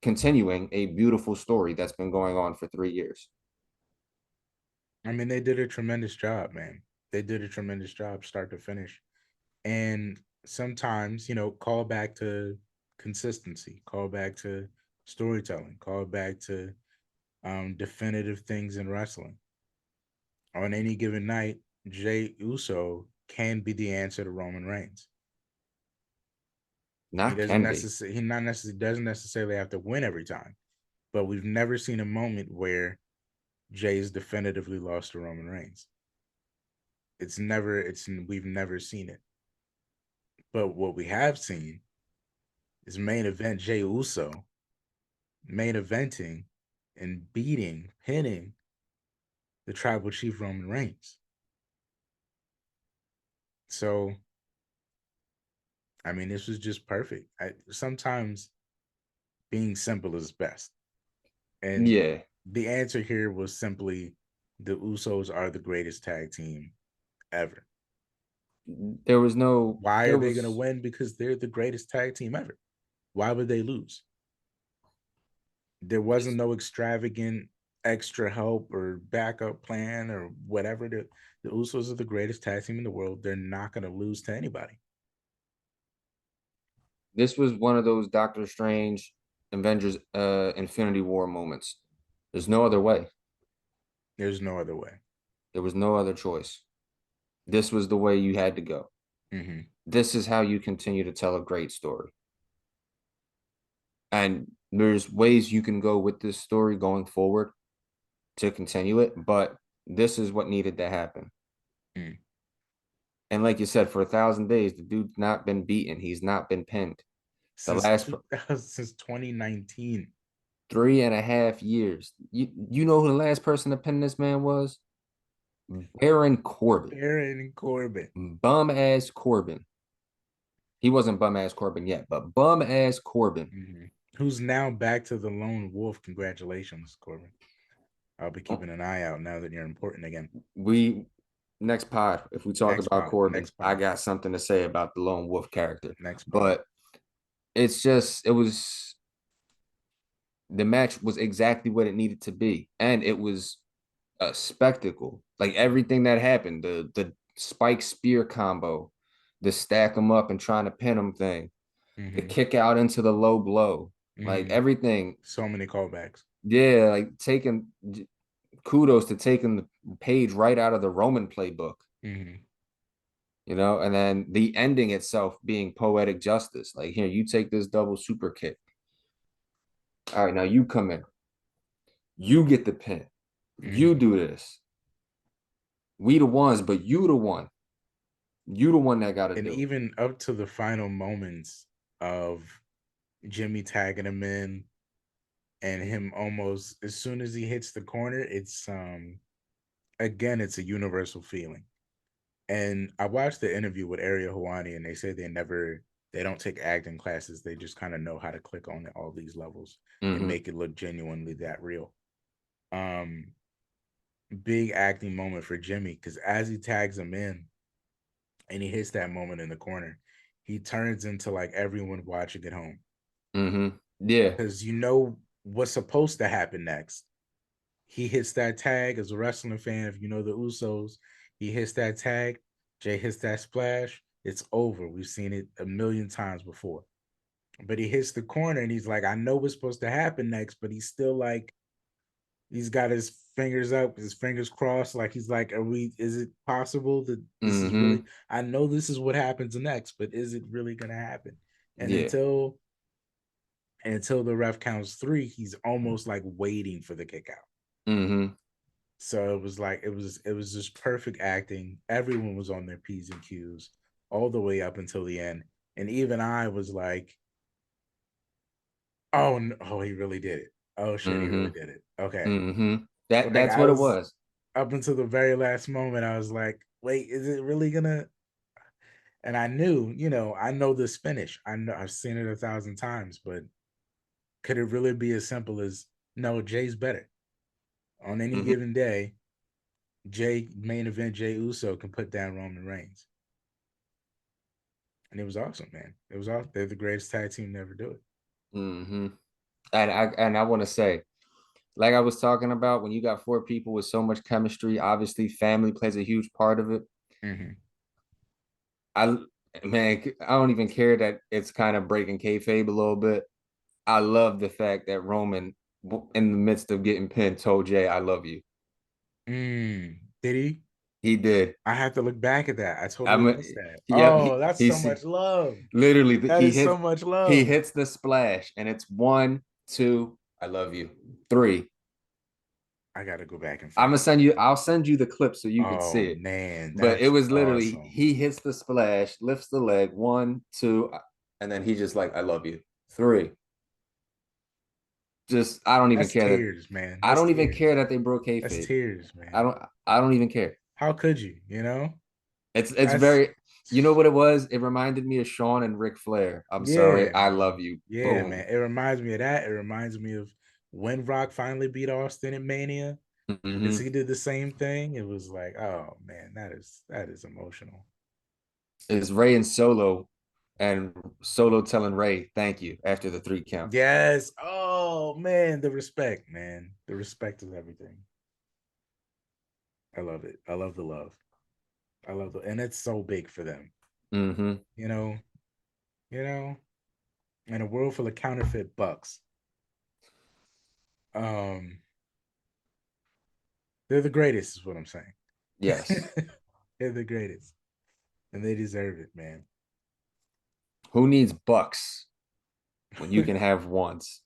continuing a beautiful story that's been going on for 3 years. I mean, they did a tremendous job, man. They did a tremendous job, start to finish. And sometimes, call back to consistency, call back to storytelling, call back to definitive things in wrestling. On any given night, Jay Uso can be the answer to Roman Reigns. He Not doesn't can be. necessarily he not necessarily doesn't necessarily have to win every time, but we've never seen a moment where Jay's definitively lost to Roman Reigns. We've never seen it. But what we have seen is main event Jay Uso main eventing and pinning the tribal chief Roman Reigns. So, I mean, this was just perfect. Sometimes being simple is best. And Yeah. the answer here was simply the Usos are the greatest tag team ever. There was no Why are there they going to was win? Because they're the greatest tag team ever. Why would they lose? There wasn't this no extravagant extra help or backup plan or whatever. The Usos are the greatest tag team in the world. They're not going to lose to anybody. this was one of those Doctor Strange Avengers Infinity War moments. There's no other way. There's no other way. There was no other choice. This was the way you had to go. Mm-hmm. This is how you continue to tell a great story. And there's ways you can go with this story going forward to continue it, but this is what needed to happen. Mm. And like you said, for 1,000 days, the dude's not been beaten. He's not been pinned. The Since last 2019. 3.5 years. You know who the last person to pin this man was? Baron Corbin. Baron Corbin. Bum ass Corbin. He wasn't bum ass Corbin yet, but bum ass Corbin. Mm-hmm. Who's now back to the lone wolf. Congratulations, Corbin. I'll be keeping an eye out now that you're important again. We next pod, if we talk Next about pod. Corbin, Next I pod. got something to say about the lone wolf character. Next pod. But it's just it was the match was exactly what it needed to be, and it was a spectacle. Like everything that happened, the spike spear combo, the stack them up and trying to pin them thing, the Mm-hmm. kick out into the low blow, like Mm-hmm. everything. So many callbacks. Yeah, like taking kudos to taking the page right out of the Roman playbook. Mm-hmm. You know, and then the ending itself being poetic justice. Like, here, you take this double super kick. All right, now you come in. You get the pin. You Mm-hmm. do this. We the ones, but you the one. You the one that got to And do it. even up to the final moments of Jimmy tagging him in and him almost as soon as he hits the corner, it's again, it's a universal feeling. And I watched the interview with Ariel Hawani, and they said they don't take acting classes. They just kind of know how to click on all these levels and Mm-hmm. make it look genuinely that real. Um, Big acting moment for Jimmy because as he tags him in and he hits that moment in the corner, he turns into like everyone watching at home Mm-hmm. Yeah. because you know what's supposed to happen next. He hits that tag as a wrestling fan. If you know the Usos, he hits that tag. Jay hits that splash. It's over. We've seen it a million times before. But he hits the corner and he's like, I know what's supposed to happen next, but he's still like, he's got his fingers up, his fingers crossed. Like he's like, is it possible that this is Mm-hmm. really, I know this is what happens next, but is it really going to happen? And Yeah. until the ref counts three, he's almost like waiting for the kick out. Mm-hmm. So it was like it was just perfect acting. Everyone was on their P's and Q's all the way up until the end. And even I was like, oh no, oh, he really did it. Oh shit, he really Mm-hmm. did it. Okay. Mm-hmm. Like That's I what it was was. up until the very last moment, I was like, wait, is it really gonna? And I knew, I know this finish. I know I've seen it 1,000 times, but could it really be as simple as no, Jay's better. On any Mm-hmm. given day, main event Jay Uso can put down Roman Reigns. And it was awesome, man. It was awesome. They're the greatest tag team to ever do it. Mm-hmm. And I want to say, like I was talking about, when you got four people with so much chemistry, obviously family plays a huge part of it. Mm-hmm. I man, I don't even care that it's kind of breaking kayfabe a little bit. I love the fact that Roman, in the midst of getting pinned, told Jay, "I love you." Did he? He did. I have to look back at that. I totally I'm, missed that. yep. Oh, that's so much love. Literally That is so much he love. hits the splash, and it's 1, 2, I love you. 3. I gotta go back and I'm find gonna it. send you. I'll send you the clip so you could Oh see it. man, But it that's was literally awesome. he hits the splash, lifts the leg, 1, 2, and then he just like, I love you. 3. Just I don't even That's care that tears, man. I That's don't even tears. care that they broke That's kayfabe. tears, I man. don't I don't even care. How could you? It's That's very, you know what it was? It reminded me of Shawn and Ric Flair. I'm yeah, sorry, I man. love you. Yeah, Boom. man. It reminds me of that. It reminds me of when Rock finally beat Austin at Mania, because Mhm. he did the same thing. It was like, oh man, that is emotional. It's Ray and Solo telling Ray thank you after the 3 count. Yes. Oh man, the respect, man. The respect is everything. I love it. I love the love. I love the, and it's so big for them. Mm-hmm. You know, you know, in a world full of counterfeit bucks. Um, they're the greatest, is what I'm saying. Yes. They're the greatest, and they deserve it, man. Who needs bucks when you can have ones?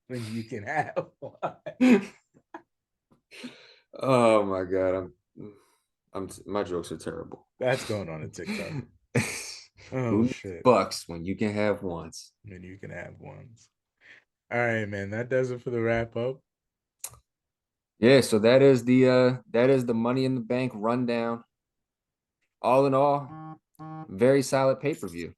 When you can have one. Oh my god, my jokes are terrible. That's going on a TikTok. Who Oh needs shit. bucks when you can have ones? When you can have ones. All right, man. That does it for the wrap up. Yeah, so that is the Money in the Bank rundown. All in all, very solid pay-per-view.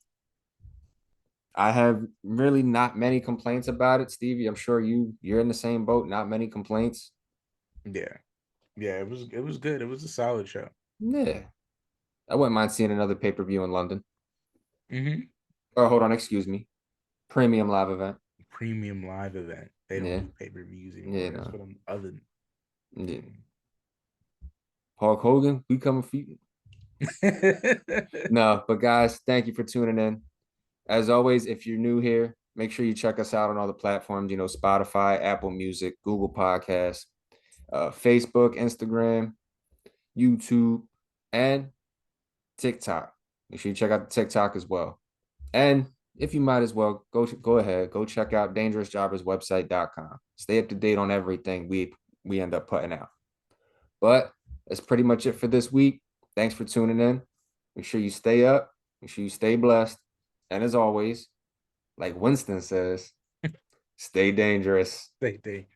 I have really not many complaints about it, Stevie. I'm sure you're in the same boat. Not many complaints. Yeah. Yeah, it was good. It was a solid show. Yeah, I wouldn't mind seeing another pay-per-view in London. Mm-hmm. Or hold on, excuse me, premium live event. Premium live event. They don't Yeah, do pay-per-views yeah, anymore. That's no, what I'm other. yeah. Hulk Hogan, we coming for you. No, but guys, thank you for tuning in. As always, if you're new here, make sure you check us out on all the platforms. Spotify, Apple Music, Google Podcasts, Facebook, Instagram, YouTube, and TikTok. Make sure you check out the TikTok as well. And if you might as well, go ahead, go check out dangerousjobberswebsite.com. Stay up to date on everything we end up putting out. But that's pretty much it for this week. Thanks for tuning in. Make sure you stay up, make sure you stay blessed. And as always, like Winston says, stay dangerous. they